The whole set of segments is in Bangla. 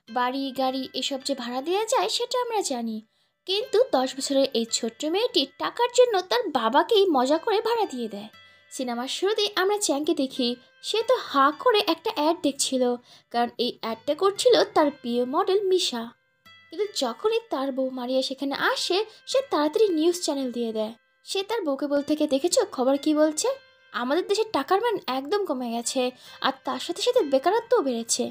বাড়ি গাড়ি এসব যে ভাড়া দেওয়া যায় সেটা আমরা জানি, কিন্তু 10 বছরের এই ছোট্ট মেয়েটি টাকার জন্য তার বাবাকেই মজা করে ভাড়া দিয়ে দেয়। সিনেমার শুরুতেই আমরা চ্যাংকে দেখি, সে তো হা করে একটা অ্যাড দেখছিল, কারণ এই অ্যাডটা করছিল তার প্রিয় মডেল মিশা। কিন্তু যখনই তার বউ মারিয়া সেখানে আসে, সে তাড়াতাড়ি নিউজ চ্যানেল দিয়ে দেয়। সে তার বউকে বলতে থেকে, দেখেছো খবর কি বলছে, আমাদের দেশের টাকার মান একদম কমে গেছে, আর তার সাথে সাথে বেকারত্বও বেড়েছে।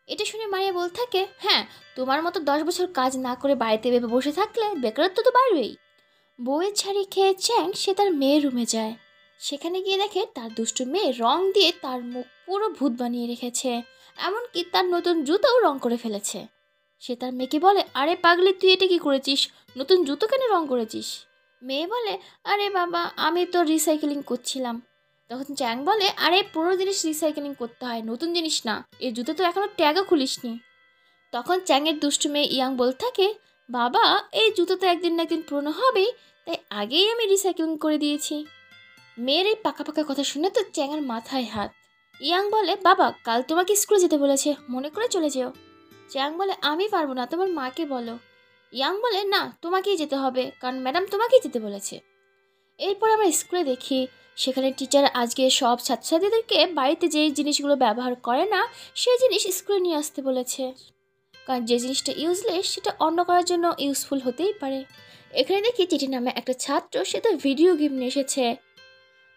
এটা শুনে মারিয়া বলতে থাকে, হ্যাঁ, তোমার মতো 10 বছর কাজ না করে বাড়িতে বসে থাকলে বেকারত্ব তো বাড়বেই। বউয়ের ছাড়ি খেয়ে চ্যাং সে তার মেয়ের রুমে যায়। সেখানে গিয়ে দেখে তার দুষ্টু মেয়ে রং দিয়ে তার মুখ পুরো ভূত বানিয়ে রেখেছে, এমনকি তার নতুন জুতোও রং করে ফেলেছে। সে তার মেয়েকে বলে, আরে পাগলি, তুই এটা কি করেছিস, নতুন জুতো কেন রং করেছিস? মেয়ে বলে, আরে বাবা, আমি তো রিসাইকেলিং করছিলাম। তখন চ্যাং বলে, আরে পুরো জিনিস রিসাইকেলিং করতে হয়, নতুন জিনিস না, এই জুতো তো এখনো ট্যাগও খুলিসনি। তখন চ্যাংয়ের দুষ্টু মেয়ে ইয়াং বলতে থাকে, বাবা, এই জুতো তো একদিন না একদিন পুরনো হবেই, তাই আগেই আমি রিসাইকেলিং করে দিয়েছি। মেয়ের এই পাকা পাকা কথা শুনে তো চ্যাংয়ের মাথায় হাত। ইয়াং বলে, বাবা, কাল তোমাকে স্কুলে যেতে বলেছে, মনে করে চলে যেও। চ্যাং বলে, আমি পারবো না, তোমার মাকে বলো। ইয়াং বলে, না, তোমাকেই যেতে হবে, কারণ ম্যাডাম তোমাকেই যেতে বলেছে। এরপর আমরা স্কুলে দেখি, সেখানে টিচার আজকে সব ছাত্রছাত্রীদেরকে বাড়িতে যে জিনিসগুলো ব্যবহার করে না সেই জিনিস স্কুলে নিয়ে আসতে বলেছে, কারণ যে জিনিসটা ইউজলেস সেটা অন্য করার জন্য ইউজফুল হতেই পারে। এখানে দেখি চিঠি নামে একটা ছাত্র, সে তো ভিডিও গেম নিয়ে এসেছে।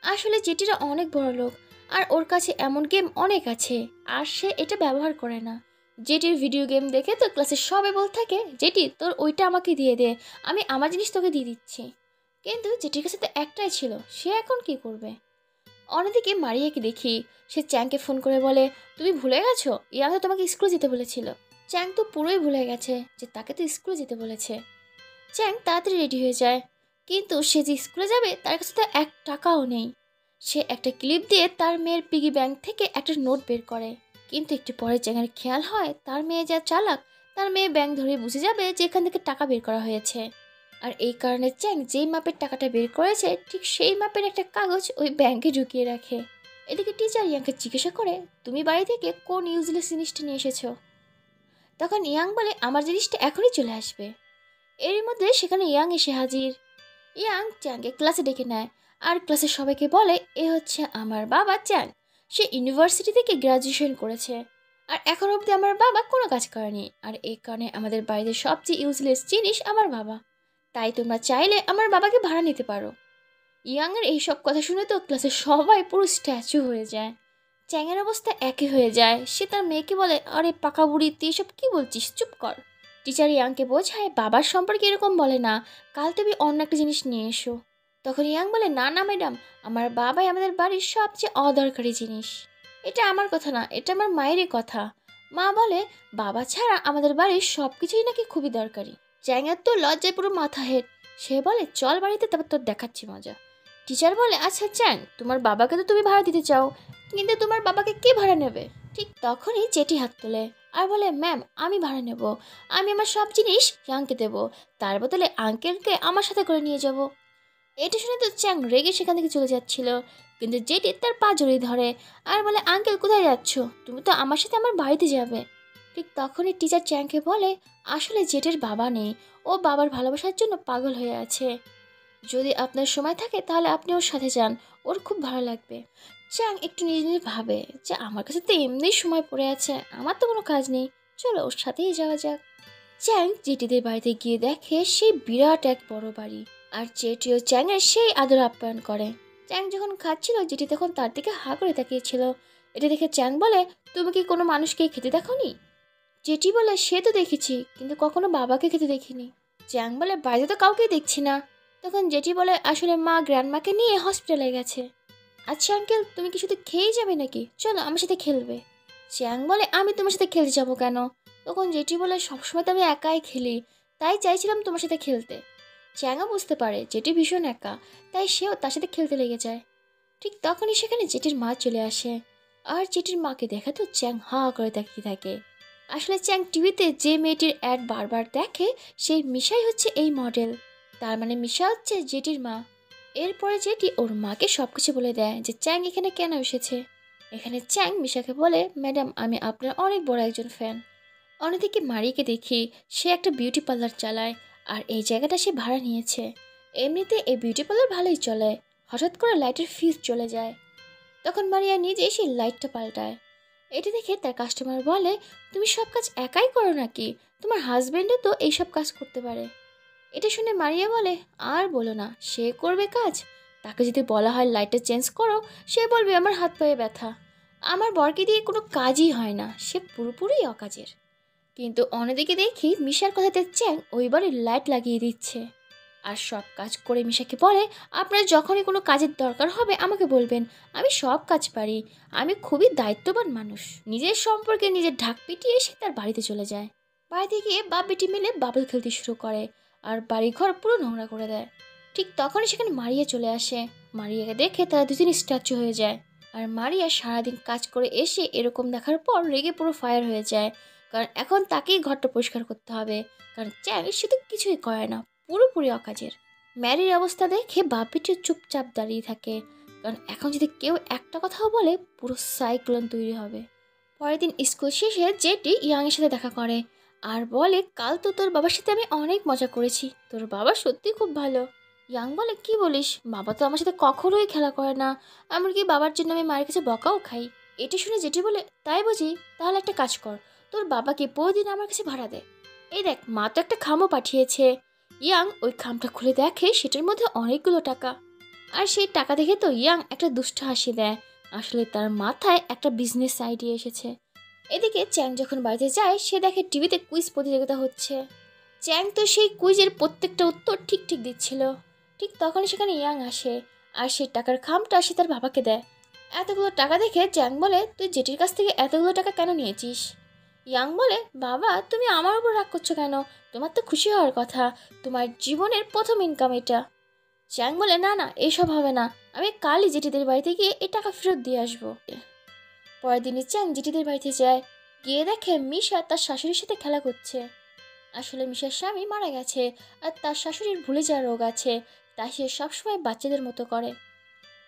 আসলে চিঠিটা অনেক বড় লোক, আর ওর কাছে এমন গেম অনেক আছে, আর সে এটা ব্যবহার করে না। জেটির ভিডিও গেম দেখে তো ক্লাসে সবাই বলতে থাকে, জেটি, তোর ওইটা আমাকে দিয়ে দে, আমি আমার জিনিস তোকে দিয়ে দিচ্ছি। কিন্তু জেটির কাছে তো একটাই ছিল, সে এখন কি করবে? অন্যদিকে মারিয়াকে দেখি, সে চ্যাংকে ফোন করে বলে, তুমি ভুলে গেছো, ইয়াং তো তোমাকে স্কুলে যেতে বলেছিল। চ্যাং তো পুরোই ভুলে গেছে যে তাকে তো স্কুলে যেতে বলেছে। চ্যাং তাড়াতাড়ি রেডি হয়ে যায়, কিন্তু সে যে স্কুলে যাবে তার কাছে তো 1 টাকাও নেই। সে একটা ক্লিপ দিয়ে তার মেয়ের পিগি ব্যাংক থেকে একটা নোট বের করে, কিন্তু একটু পরে চ্যাংয়ের খেয়াল হয় তার মেয়ে যা চালাক, তার মেয়ে ব্যাংক ধরে বুঝে যাবে যে এখান থেকে টাকা বের করা হয়েছে। আর এই কারণে চ্যাং যেই মাপের টাকাটা বের করেছে ঠিক সেই মাপের একটা কাগজ ওই ব্যাংকে ঢুকিয়ে রাখে। এদিকে টিচার ইয়াংকে জিজ্ঞাসা করে, তুমি বাড়ি থেকে কোন ইউজলেস জিনিসটা নিয়ে এসেছো? তখন ইয়াং বলে, আমার জিনিসটা এখনই চলে আসবে। এরই মধ্যে সেখানে ইয়াং এসে হাজির। ইয়াং চ্যাংকে ক্লাসে ডেকে নেয়, আর ক্লাসের সবাইকে বলে, এ হচ্ছে আমার বাবা চ্যাং, সে ইউনিভার্সিটি থেকে গ্রাজুয়েশন করেছে, আর এখন অবধি আমার বাবা কোনো কাজ করেনি, আর এই কারণে আমাদের বাড়িতে সবচেয়ে ইউজলেস জিনিস আমার বাবা, তাই তোমরা চাইলে আমার বাবাকে ভাড়া নিতে পারো। ইয়াংয়ের এইসব কথা শুনে তো ক্লাসের সবাই পুরো স্ট্যাচু হয়ে যায়। চ্যাংয়ের অবস্থা একই হয়ে যায়, সে তার মেয়েকে বলে, আরে পাকা বুড়ি, তুই এসব কী বলছিস, চুপ কর। টিচার ইয়াংকে বোঝায়, বাবার সম্পর্কে এরকম বলে না, কাল তুমি অন্য একটা জিনিস নিয়ে এসো। তখন ইয়াং বলে, না না ম্যাডাম, আমার বাবাই আমাদের বাড়ির সবচেয়ে অদরকারি জিনিস, এটা আমার কথা না, এটা আমার মায়েরই কথা। মা বলে, বাবা ছাড়া আমাদের বাড়ির সব কিছুই নাকি খুবই দরকারি। চ্যাংয়ের তো লজ্জায় পুরো মাথা হেট, সে বলে, চল বাড়িতে, তারপর তোর দেখাচ্ছি মজা। টিচার বলে, আচ্ছা চ্যাং, তোমার বাবাকে তো তুমি ভাড়া দিতে চাও, কিন্তু তোমার বাবাকে কে ভাড়া নেবে? ঠিক তখনই চেটি হাত তোলে আর বলে, ম্যাম, আমি ভাড়া নেব, আমি আমার সব জিনিস ইয়াংকে দেবো, তার বদলে আঙ্কেলকে আমার সাথে করে নিয়ে যাব। এটা শুনে তো চ্যাং রেগে সেখান থেকে চলে যাচ্ছিল, কিন্তু জেটি তার পা জড়িয়ে ধরে আর বলে, আঙ্কেল কোথায় যাচ্ছ, তুমি তো আমার সাথে আমার বাড়িতে যাবে। ঠিক তখনই টিচার চ্যাংকে বলে, আসলে জেটের বাবা নেই, ও বাবার ভালোবাসার জন্য পাগল হয়ে আছে, যদি আপনার সময় থাকে তাহলে আপনি ওর সাথে যান, ওর খুব ভালো লাগবে। চ্যাং একটু নিজে নিজে ভাবে যে আমার কাছে তো এমনিই সময় পড়ে আছে, আমার তো কোনো কাজ নেই, চলো ওর সাথেই যাওয়া যাক। চ্যাং জেটিদের বাড়িতে গিয়ে দেখে সেই বিরাট এক বড় বাড়ি, আর জেটিও চ্যাংয়ের সেই আদর আপ্যায়ন করে। চ্যাং যখন খাচ্ছিল জেটি তখন তার দিকে হা করে তাকিয়েছিল। এটা দেখে চ্যাং বলে, তুমি কি কোনো মানুষকে খেতে দেখোনি? জেটি বলে, সে তো দেখেছি, কিন্তু কখনো বাবাকে খেতে দেখিনি। চ্যাং বলে, বাড়িতে তো কাউকেই দেখছি না। তখন জেঠি বলে, আসলে মা গ্র্যান্ডমাকে নিয়ে হসপিটালে গেছে। আচ্ছা আঙ্কেল, তুমি কি শুধু খেয়েই যাবে নাকি, চলো আমার সাথে খেলবে। চ্যাং বলে, আমি তোমার সাথে খেলতে যাবো কেন? তখন জেঠি বলে, সবসময় তো আমি একাই খেলি, তাই চাইছিলাম তোমার সাথে খেলতে। চ্যাংও বুঝতে পারে জেঠি ভীষণ একা, তাই সেও তার সাথে খেলতে লেগে যায়। ঠিক তখনই সেখানে জেঠির মা চলে আসে, আর জেঠির মাকে দেখে তো চ্যাং হা করে তাকিয়ে থাকে। আসলে চ্যাং টিভিতে যে মেয়েটির অ্যাড বারবার দেখে সেই মিশাই হচ্ছে এই মডেল, তার মানে মিশা হচ্ছে জেটির মা। এরপরে জেটি ওর মাকে সবকিছু বলে দেয় যে চ্যাং এখানে কেন এসেছে। এখানে চ্যাং মিশাকে বলে, ম্যাডাম, আমি আপনার অনেক বড় একজন ফ্যান, অন্যদিকে মারিয়াকে দেখি সে একটা বিউটি পার্লার চালায়, আর এই জায়গাটা সে ভাড়া নিয়েছে। এমনিতে এই বিউটি পার্লার ভালোই চলে। হঠাৎ করে লাইটের ফিউজ চলে যায়, তখন মারিয়া নিজে সেই লাইটটা পাল্টায়। এটা দেখে তার কাস্টমার বলে, তুমি সব কাজ একাই করো নাকি? তোমার হাজবেন্ডও তো এইসব কাজ করতে পারে। এটা শুনে মারিয়া বলে, আর বলো না, সে করবে কাজ? তাকে যদি বলা হয় লাইটটা চেঞ্জ করো, সে বলবে আমার হাত পায়ে ব্যথা। আমার বরকে দিয়ে কোনো কাজই হয় না, সে পুরোপুরি অকাজের। কিন্তু অন্যদিকে দেখি মিশার কথাতে চ্যাং ওই বাড়ির লাইট লাগিয়ে দিচ্ছে। আর সব কাজ করে মিশাকে বলে, আপনার যখনই কোনো কাজের দরকার হবে আমাকে বলবেন, আমি সব কাজ পারি। আমি খুবই দায়িত্ববান মানুষ। নিজের সম্পর্কে নিজের ঢাক পিটিয়ে সে তার বাড়িতে চলে যায়। বাড়িতে গিয়ে বাপ বেটি মিলে বাবল খেলতে শুরু করে, আর বাড়িঘর পুরো নোংরা করে দেয়। ঠিক তখনই সেখানে মারিয়া চলে আসে। মারিয়াকে দেখে তারা দুজনই স্ট্যাচু হয়ে যায়। আর মারিয়া সারাদিন কাজ করে এসে এরকম দেখার পর রেগে পুরো ফায়ার হয়ে যায়, কারণ এখন তাকেই ঘরটা পরিষ্কার করতে হবে। কারণ চ্যাং সে তো কিছুই করে না, পুরোপুরি অকাজের। ম্যারির অবস্থা দেখে বাপিটিও চুপচাপ দাঁড়িয়ে থাকে, কারণ এখন যদি কেউ একটা কথাও বলে পুরো সাইক্লোন তৈরি হবে। পরের দিন স্কুল শেষে জেটি ইয়াংয়ের সাথে দেখা করে আর বলে, কাল তো তোর বাবার সাথে আমি অনেক মজা করেছি, তোর বাবা সত্যি খুব ভালো। ইয়াং বলে, কি বলিস, বাবা তো আমার সাথে কখনোই খেলা করে না, এমনকি বাবার জন্য আমি মায়ের কাছে বকাও খাই। এটা শুনে জেটি বলে, তাই বুঝি? তাহলে একটা কাজ কর, তোর বাবাকে প্রতিদিন আমার কাছে ভাড়া দে। এই দেখ, মা তো একটা খামও পাঠিয়েছে। ইয়াং ওই খামটা খুলে দেখে সেটার মধ্যে অনেকগুলো টাকা। আর সেই টাকা দেখে তো ইয়াং একটা দুষ্ট হাসি দেয়। আসলে তার মাথায় একটা বিজনেস আইডিয়া এসেছে। এদিকে চ্যাং যখন বাড়িতে যায় সে দেখে টিভিতে কুইজ প্রতিযোগিতা হচ্ছে। চ্যাং তো সেই কুইজের প্রত্যেকটা উত্তর ঠিক ঠিক দিচ্ছিল। ঠিক তখনই সেখানে ইয়াং আসে, আর সেই টাকার খামটা সে তার বাবাকে দেয়। এতগুলো টাকা দেখে চ্যাং বলে, তুই জেঠির কাছ থেকে এতগুলো টাকা কেন নিয়েছিস? ইয়াং বলে, বাবা তুমি আমার উপর রাগ করছো কেন? তোমার তো খুশি হওয়ার কথা, তোমার জীবনের প্রথম ইনকাম এটা। চ্যাং বলে, না না, এসব হবে না, আমি কালই জেঠিদের বাড়িতে গিয়ে এই টাকা ফেরত দিয়ে আসবো। পরের দিনই চ্যাং জেঠিদের বাড়িতে যায়, গিয়ে দেখে মিশা তার শাশুড়ির সাথে খেলা করছে। আসলে মিশার স্বামী মারা গেছে, আর তার শাশুড়ির ভুলে যাওয়ার রোগ আছে, তাই সে সবসময় বাচ্চাদের মতো করে।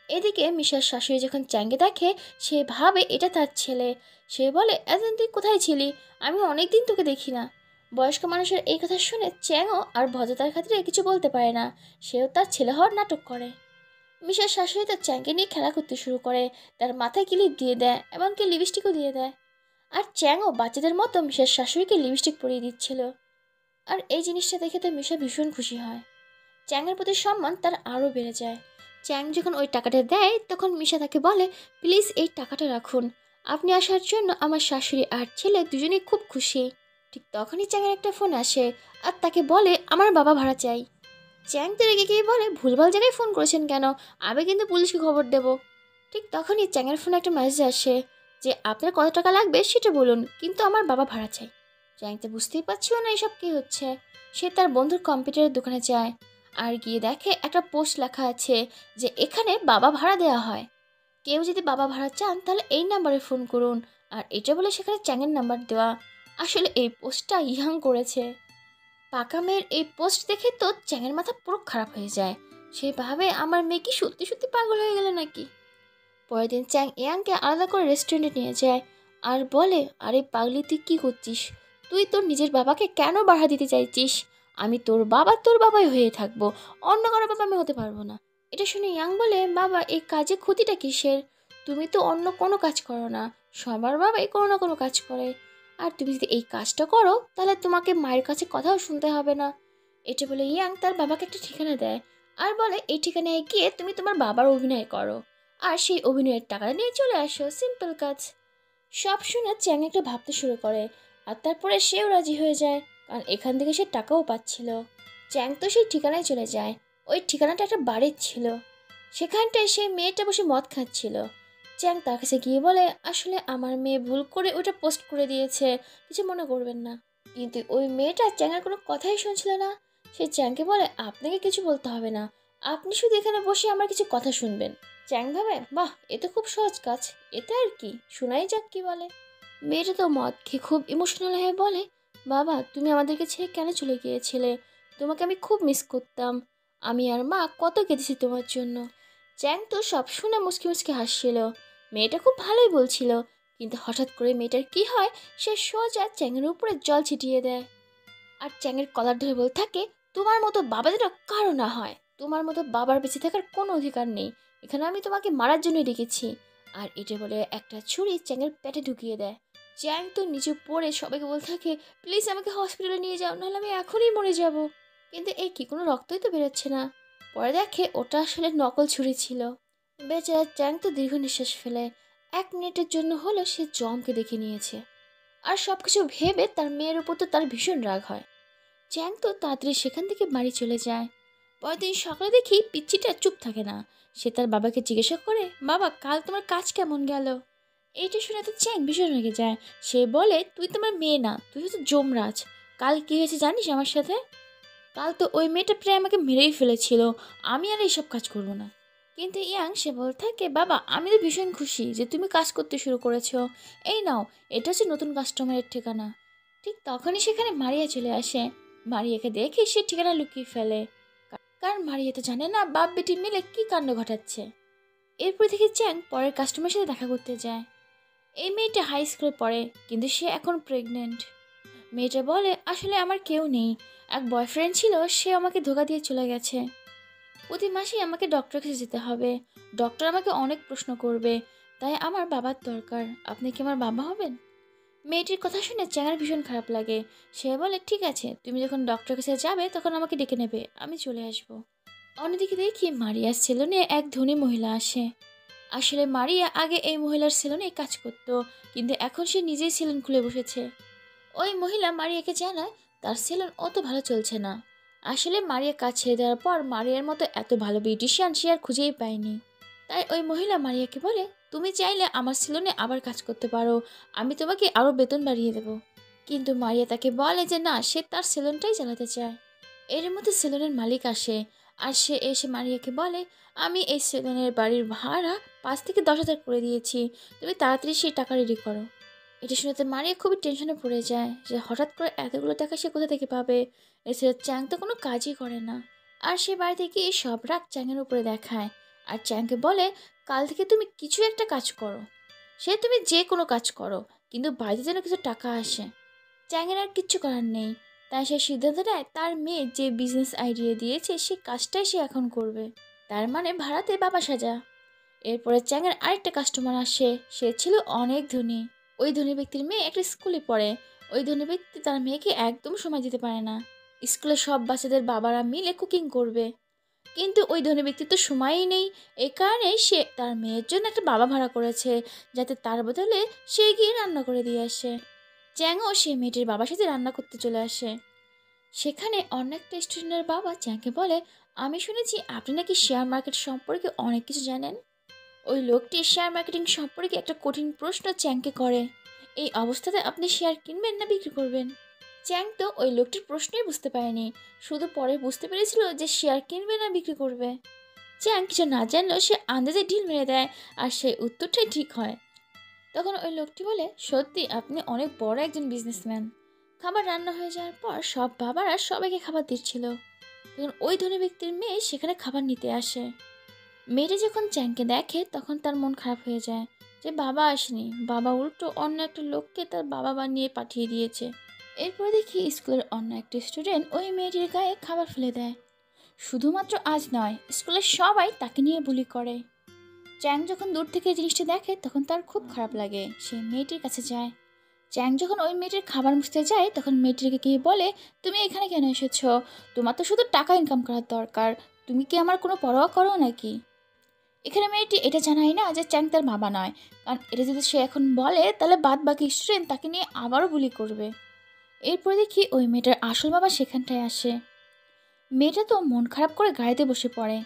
এদিকে মিশার শাশুড়ি যখন চ্যাংকে দেখে সে ভাবে এটা তার ছেলে। সে বলে, এতদিন তুই কোথায় ছিলি? আমি অনেকদিন তোকে দেখি না। বয়স্ক মানুষের এই কথা শুনে চ্যাংও আর ভদ্রতার খাতিরে কিছু বলতে পারে না, সেও তার ছেলে হওয়ার নাটক করে। মিশার শাশুড়ি তার চ্যাংকে নিয়ে খেলা করতে শুরু করে, তার মাথায় ক্লিপ দিয়ে দেয়, এমনকি লিপস্টিকও দিয়ে দেয়। আর চ্যাংও বাচ্চাদের মতো মিশার শাশুড়িকে লিপস্টিক পরিয়ে দিচ্ছিল। আর এই জিনিসটা দেখে তো মিশা ভীষণ খুশি হয়। চ্যাংয়ের প্রতি সম্মান তার আরও বেড়ে যায়। চ্যাং যখন ওই টাকাটা দেয় তখন মিশা তাকে বলে, প্লিজ এই টাকাটা রাখুন, আপনি আসার জন্য আমার শাশুড়ি আর ছেলে দুজনেই খুব খুশি। ঠিক তখনই চ্যাংয়ের একটা ফোন আসে, আর তাকে বলে, আমার বাবা ভাড়া চাই। চ্যাং তো রেগে গিয়ে বলে, ভুলভাল জায়গায় ফোন করেছেন কেন? আমি কিন্তু পুলিশকে খবর দেব। ঠিক তখনই চ্যাংয়ের ফোনে একটা মেসেজ আসে যে, আপনার কত টাকা লাগবে সেটা বলুন, কিন্তু আমার বাবা ভাড়া চাই। চ্যাং তো বুঝতেই পারছিল না এসব কী হচ্ছে। সে তার বন্ধুর কম্পিউটারের দোকানে যায়, আর গিয়ে দেখে একটা পোস্ট লেখা আছে যে এখানে বাবা ভাড়া দেওয়া হয়, কেউ যদি বাবা ভাড়া চান তাহলে এই নাম্বারে ফোন করুন। আর এটা বলে সেখানে চ্যাংয়ের নাম্বার দেওয়া। আসলে এই পোস্টটা ইয়াং করেছে। পাকা মেয়ের এই পোস্ট দেখে তো চ্যাংয়ের মাথা পুরো খারাপ হয়ে যায়। সে ভাবে, আমার মেয়ে কি সত্যি সত্যি পাগল হয়ে গেল নাকি। পরের দিন চ্যাং ইয়াংকে আলাদা করে রেস্টুরেন্টে নিয়ে যায়, আর বলে, আরে পাগলি তুই কী করছিস? তুই তোর নিজের বাবাকে কেন বাধা দিতে চাইছিস? আমি তোর বাবা তোর বাবাই হয়ে থাকবো, অন্য কারো বাবা আমি হতে পারবো না। এটা শুনে ইয়াং বলে, বাবা এই কাজে ক্ষতিটা কিসের? তুমি তো অন্য কোনো কাজ করো না, সবার বাবাই কোনো না কোনো কাজ করে। আর তুমি যদি এই কাজটা করো তাহলে তোমাকে মায়ের কাছে কথাও শুনতে হবে না। এটা বলে ইয়াং তার বাবাকে একটা ঠিকানা দেয়, আর বলে, এই ঠিকানায় গিয়ে তুমি তোমার বাবার অভিনয় করো, আর সেই অভিনয়ের টাকা নিয়ে চলে আসো, সিম্পল কাজ। সব শুনে চ্যাং একটা ভাবতে শুরু করে, আর তারপরে সেও রাজি হয়ে যায়, কারণ এখান থেকে সে টাকাও পাচ্ছিল। চ্যাং তো সেই ঠিকানায় চলে যায়। ওই ঠিকানাটা একটা বাড়ির ছিল, সেখানটায় সেই মেয়েটা বসে মদ খাচ্ছিল। চ্যাং তার কাছে গিয়ে বলে, আসলে আমার মেয়ে ভুল করে ওটা পোস্ট করে দিয়েছে, কিছু মনে করবেন না। কিন্তু ওই মেয়েটা চ্যাংয়ের কোনো কথাই শুনছিল না। সে চ্যাংকে বলে, আপনাকে কিছু বলতে হবে না, আপনি শুধু এখানে বসে আমার কিছু কথা শুনবেন। চ্যাং ভাবে, বাহ এ তো খুব সহজ কাজ, এতে আর কি, শোনাই যাক কি বলে। মেয়েটা তো মদ খেয়ে খুব ইমোশনাল হয়ে বলে, বাবা তুমি আমাদেরকে ছেড়ে কেন চলে গিয়েছিলে? তোমাকে আমি খুব মিস করতাম, আমি আর মা কত কেঁদেছি তোমার জন্য। চ্যাং তো সব শুনে মুচকি মুচকি হাসছিল। মেয়েটা খুব ভালোই বলছিল, কিন্তু হঠাৎ করে মেয়েটার কি হয়, সে সোজা চ্যাংয়ের উপরে জল ছিটিয়ে দেয় আর চ্যাংয়ের কলার ধরে বলতে থাকে, তোমার মতো বাবা যেন কারো না হয়, তোমার মতো বাবার বেঁচে থাকার কোনো অধিকার নেই, এখানে আমি তোমাকে মারার জন্যই ডেকেছি। আর এটা বলে একটা ছুরি চ্যাংয়ের পেটে ঢুকিয়ে দেয়। চ্যাং তো নিচে পড়ে সবাইকে বলতে থাকে, প্লিজ আমাকে হসপিটালে নিয়ে যাও, নাহলে আমি এখনই মরে যাব। কিন্তু এই কি, কোনো রক্তই তো বেরোচ্ছে না। পরে দেখে ওটা আসলে নকল ছুরি ছিল। বেচারা চ্যাং তো দীর্ঘ নিঃশ্বাস ফেলে। 1 মিনিটের জন্য হলো সে জমকে দেখে নিয়েছে। আর সবকিছু ভেবে তার মেয়ের উপর তো তার ভীষণ রাগ হয়। চ্যাং তো তাড়াতাড়ি সেখান থেকে বাড়ি চলে যায়। পরের দিন সকালে দেখি পিচ্চিটা চুপ থাকে না। সে তার বাবাকে জিজ্ঞাসা করে, বাবা কাল তোমার কাজ কেমন গেল? এইটা শুনে তো চ্যাং ভীষণ রেগে যায়। সে বলে, তুই তোমার মেয়ে না, তুই হচ্ছে যমরাজ। কাল কি হয়েছে জানিস আমার সাথে? কাল তো ওই মেয়েটা প্রায় আমাকে মেরেই ফেলেছিল। আমি আর এইসব কাজ করবো না। কিন্তু ইয়াং সে বলতে থাকে, বাবা আমি তো ভীষণ খুশি যে তুমি কাজ করতে শুরু করেছো। এই নাও, এটা হচ্ছে নতুন কাস্টমারের ঠিকানা। ঠিক তখনই সেখানে মারিয়া চলে আসে। মারিয়াকে দেখে সে ঠিকানা লুকিয়ে ফেলে, কারণ মারিয়া তো জানে না বাপ বেটি মিলে কি কাণ্ড ঘটাচ্ছে। এরপর থেকে চ্যাং পরের কাস্টমারের সাথে দেখা করতে যায়। এই মেয়েটা হাই স্কুলে পড়ে, কিন্তু সে এখন প্রেগনেন্ট। মেয়েটা বলে, আসলে আমার কেউ নেই, এক বয়ফ্রেন্ড ছিল, সে আমাকে ধোকা দিয়ে চলে গেছে। প্রতি মাসেই আমাকে ডক্টরের কাছে যেতে হবে, ডক্টর আমাকে অনেক প্রশ্ন করবে, তাই আমার বাবার দরকার, আপনি কি আমার বাবা হবেন? মেয়েটির কথা শুনে চ্যাঙার ভীষণ খারাপ লাগে। সে বলে, ঠিক আছে, তুমি যখন ডক্টরের কাছে যাবে তখন আমাকে ডেকে নেবে, আমি চলে আসবো। অন্যদিকে দেখি মারিয়ার সেলুনে এক ধনী মহিলা আসে। আসলে মারিয়া আগে এই মহিলার সেলুনে কাজ করত, কিন্তু এখন সে নিজেই সেলুন খুলে বসেছে। ওই মহিলা মারিয়াকে জানায় তার সেলুন অত ভালো চলছে না। আসলে মারিয়া কাজ ছেড়ে দেওয়ার পর মারিয়ার মতো এত ভালো বিউটিশিয়ান সে আর খুঁজেই পায়নি। তাই ওই মহিলা মারিয়াকে বলে, তুমি চাইলে আমার সেলুনে আবার কাজ করতে পারো, আমি তোমাকে আরও বেতন বাড়িয়ে দেব। কিন্তু মারিয়া তাকে বলে যে না, সে তার সেলুনটাই চালাতে চায়। এর মধ্যে সেলুনের মালিক আসে, আর সে এসে মারিয়াকে বলে, আমি এই সেলুনের বাড়ির ভাড়া 5 থেকে 10 হাজার করে দিয়েছি, তুমি তাড়াতাড়ি সেই টাকা রেডি করো। এটা শুনে মারিয়া খুবই টেনশনে পড়ে যায় যে হঠাৎ করে এতগুলো টাকা সে কোথা থেকে পাবে। এছাড়া চ্যাং তো কোনো কাজই করে না। আর সে বাড়িতে গিয়ে সব রাগ চ্যাংয়ের উপরে দেখায়। আর চ্যাংকে বলে, কাল থেকে তুমি কিছু একটা কাজ করো, সে তুমি যে কোনো কাজ করো, কিন্তু বাড়িতে যেন কিছু টাকা আসে। চ্যাংয়ের আর কিচ্ছু করার নেই, তাই সে সিদ্ধান্ত নেয় তার মেয়ে যে বিজনেস আইডিয়া দিয়েছে সে কাজটাই সে এখন করবে, তার মানে ভাড়াতে বাবা সাজা। এরপরে চ্যাংয়ের আরেকটা কাস্টমার আসে, সে ছিল অনেক ধনী। ওই ধনী ব্যক্তির মেয়ে একটা স্কুলে পড়ে। ওই ধনী ব্যক্তি তার মেয়েকে একদম সময় দিতে পারে না। স্কুলে সব বাচ্চাদের বাবারা মিলে কুকিং করবে, কিন্তু ওই ধনী ব্যক্তির তো সময়ই নেই। এই কারণেই সে তার মেয়ের জন্য একটা বাবা ভাড়া করেছে, যাতে তার বদলে সে গিয়ে রান্না করে দিয়ে আসে। চ্যাংও সে মেয়েটির বাবার সাথে রান্না করতে চলে আসে। সেখানে অন্য একটা স্টুডেন্টের বাবা চ্যাংকে বলে, আমি শুনেছি আপনি নাকি শেয়ার মার্কেট সম্পর্কে অনেক কিছু জানেন। ওই লোকটি শেয়ার মার্কেটিং সম্পর্কে একটা কঠিন প্রশ্ন চ্যাংকে করে, এই অবস্থাতে আপনি শেয়ার কিনবেন না বিক্রি করবেন? চ্যাং তো ওই লোকটির প্রশ্নই বুঝতে পারেনি, শুধু পরে বুঝতে পেরেছিল যে শেয়ার কিনবে না বিক্রি করবে। চ্যাং কিছু না জানলেও সে আন্দাজে ঢিল মেরে দেয়, আর সেই উত্তরটাই ঠিক হয়। তখন ওই লোকটি বলে, সত্যি আপনি অনেক বড় একজন বিজনেসম্যান। খাবার রান্না হয়ে যাওয়ার পর সব বাবারা সবাইকে খাবার দিচ্ছিল। তখন ওই ধনী ব্যক্তির মেয়ে সেখানে খাবার নিতে আসে। মেয়েটা যখন চ্যাংকে দেখে তখন তার মন খারাপ হয়ে যায় যে বাবা আসেনি, বাবা উল্টো অন্য একটা লোককে তার বাবা বানিয়ে পাঠিয়ে দিয়েছে। এরপর দেখি স্কুলের অন্য একটা স্টুডেন্ট ওই মেয়েটির গায়ে খাবার ফেলে দেয়। শুধুমাত্র আজ নয়, স্কুলের সবাই তাকে নিয়ে বুলি করে। চ্যাং যখন দূর থেকে এই জিনিসটি দেখে তখন তার খুব খারাপ লাগে, সে মেয়েটির কাছে যায়। চ্যাং যখন ওই মেয়েটির খাবার মুছতে যায় তখন মেয়েটিকে গিয়ে বলে, তুমি এখানে কেন এসেছো? তোমার তো শুধু টাকা ইনকাম করার দরকার, তুমি কি আমার কোনো পরোয়া করো নাকি? এখানে মেয়েটি এটা জানাই না যে চ্যাং তার বাবা নয়, কারণ এটা যদি সে এখন বলে তাহলে বাদ বাকি স্টুডেন্ট তাকে নিয়ে আবারও বুলি করবে। এরপর দেখি ওই মেয়েটার আসল বাবা সেখানটায় আসে। মেয়েটা তো মন খারাপ করে গাড়িতে বসে পড়ে,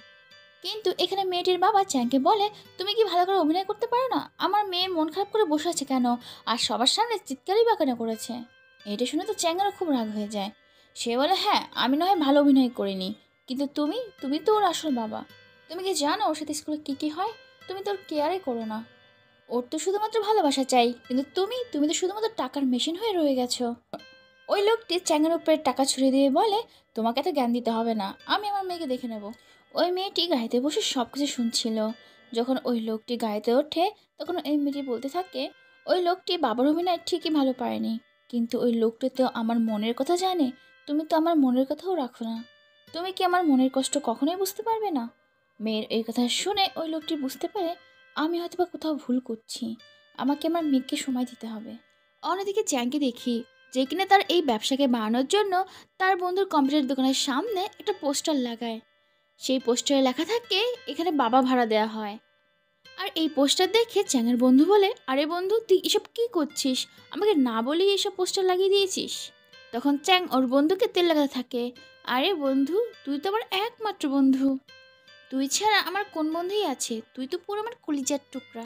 কিন্তু এখানে মেয়েটির বাবা চ্যাংকে বলে, তুমি কি ভালো করে অভিনয় করতে পারো না? আমার মেয়ে মন খারাপ করে বসে আছে কেন, আর সবার সামনে চিৎকারই বা কেন করেছে? এটা শুনে তো চ্যাংয়েরও খুব রাগ হয়ে যায়। সে বলে, হ্যাঁ আমি না হয় ভালো অভিনয় করিনি, কিন্তু তুমি তুমি তো ওর আসল বাবা। তুমি কি জানো ওর সাথে স্কুলে কী কী হয়? তুমি তোর কেয়ারই করো না। ওর তো শুধুমাত্র ভালোবাসা চাই, কিন্তু তুমি তুমি তো শুধুমাত্র টাকার মেশিন হয়ে রয়ে গেছো। ওই লোকটি চ্যাংয়ের উপরে টাকা ছুড়ে দিয়ে বলে, তোমাকে তো জ্ঞান দিতে হবে না, আমি আমার মেয়েকে দেখে নেব। ওই মেয়েটি গাড়িতে বসে সব কিছু শুনছিল। যখন ওই লোকটি গাড়িতে ওঠে তখন ওই মেয়েটি বলতে থাকে, ওই লোকটি বাবার অভিনয় ঠিকই ভালো পারেনি, কিন্তু ওই লোকটি তো আমার মনের কথা জানে। তুমি তো আমার মনের কথাও রাখো না। তুমি কি আমার মনের কষ্ট কখনোই বুঝতে পারবে না? মেয়ের এই কথা শুনে ওই লোকটি বুঝতে পারে আমি হয়তোবা কোথাও ভুল করছি, আমাকে আমার মেয়েকে সময় দিতে হবে। অন্যদিকে চ্যাংকে দেখি, যে কিনা তার এই ব্যবসাকে বাড়ানোর জন্য তার বন্ধুর কম্পিউটার দোকানের সামনে একটা পোস্টার লাগায়। সেই পোস্টারে লেখা থাকে এখানে বাবা ভাড়া দেওয়া হয়। আর এই পোস্টার দেখে চ্যাংয়ের বন্ধু বলে, আরে বন্ধু তুই এসব কি করছিস, আমাকে না বলেই এসব পোস্টার লাগিয়ে দিয়েছিস। তখন চ্যাং ওর বন্ধুকে তেল লাগাতে থাকে, আরে বন্ধু তুই তো আমার একমাত্র বন্ধু, তুই ছাড়া আমার কোন বন্ধুই আছে, তুই তো পুরো আমার কলিজার টুকরা।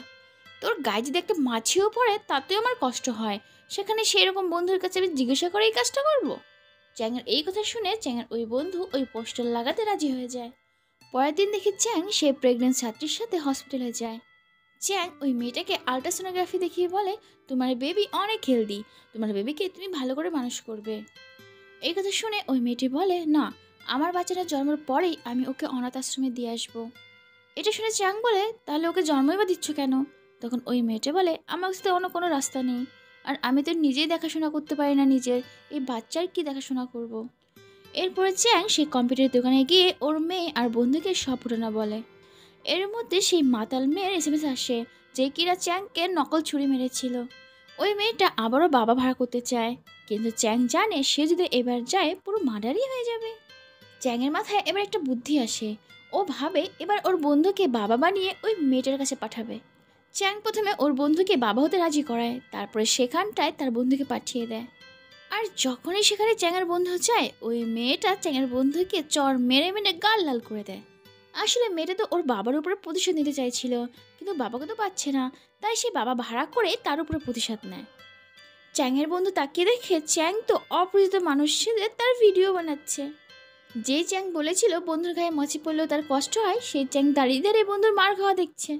তোর গায়ে যদি একটা মাছিও পড়ে তাতেও আমার কষ্ট হয়, সেখানে সেই রকম বন্ধুর কাছে আমি জিজ্ঞাসা করে এই কাজটা করবো? চ্যাংয়ের এই কথা শুনে চ্যাংয়ের ওই বন্ধু ওই পোস্টার লাগাতে রাজি হয়ে যায়। পরের দিন দেখি চ্যাং সে প্রেগনেন্ট ছাত্রীর সাথে হসপিটালে যায়। চ্যাং ওই মেয়েটাকে আল্ট্রাসোনোগ্রাফি দেখিয়ে বলে, তোমার বেবি অনেক হেলদি, তোমার বেবিকে তুমি ভালো করে মানুষ করবে। এই কথা শুনে ওই মেয়েটি বলে, না, আমার বাচ্চাটা জন্মের পরেই আমি ওকে অনাথ আশ্রমে দিয়ে আসবো। এটা শুনে চ্যাং বলে, তাহলে ওকে জন্মই বা দিচ্ছ কেন? তখন ওই মেয়েটা বলে, আমার কাছে অন্য কোনো রাস্তা নেই, আর আমি তো নিজেই দেখাশোনা করতে পারি না নিজের, এই বাচ্চার কি দেখাশোনা করব। এরপরে চ্যাং সেই কম্পিউটার দোকানে গিয়ে ওর মেয়ে আর বন্ধুকে সব ঘটনা বলে। এর মধ্যে সেই মাতাল মেয়ের এসএমএস আসে, যে কিনা চ্যাংকে নকল ছুরি মেরেছিল। ওই মেয়েটা আবারও বাবা ভাড়া করতে চায়, কিন্তু চ্যাং জানে সে যদি এবার যায় পুরো মার্ডারই হয়ে যাবে। চ্যাংয়ের মাথায় এবার একটা বুদ্ধি আসে, ও ভাবে এবার ওর বন্ধুকে বাবা বানিয়ে ওই মেয়েটার কাছে পাঠাবে। চ্যাং প্রথমে ওর বন্ধুকে বাবা হতে রাজি করায়, তারপরে সেখানটায় তার বন্ধুকে পাঠিয়ে দেয়। আর যখনই সেখানে চ্যাংয়ের বন্ধু যায়, ওই মেয়েটা চ্যাংয়ের বন্ধুকে চর মেরে মেরে গাল লাল করে দেয়। আসলে মেয়েটা তো ওর বাবার উপরে প্রতিশোধ নিতে চাইছিল, কিন্তু বাবাকে তো পাচ্ছে না, তাই সে বাবা ভাড়া করে তার উপরে প্রতিশোধ নেয়। চ্যাংয়ের বন্ধু তাকিয়ে দেখে চ্যাং তো অপরিচিত মানুষদের তার ভিডিও বানাচ্ছে। যে চ্যাং বলেছিল বন্ধুর গায়ে মাছি পড়লেও তার কষ্ট হয়, সেই চ্যাং দাঁড়িয়ে দাঁড়িয়ে বন্ধুর মার খাওয়া দেখছে।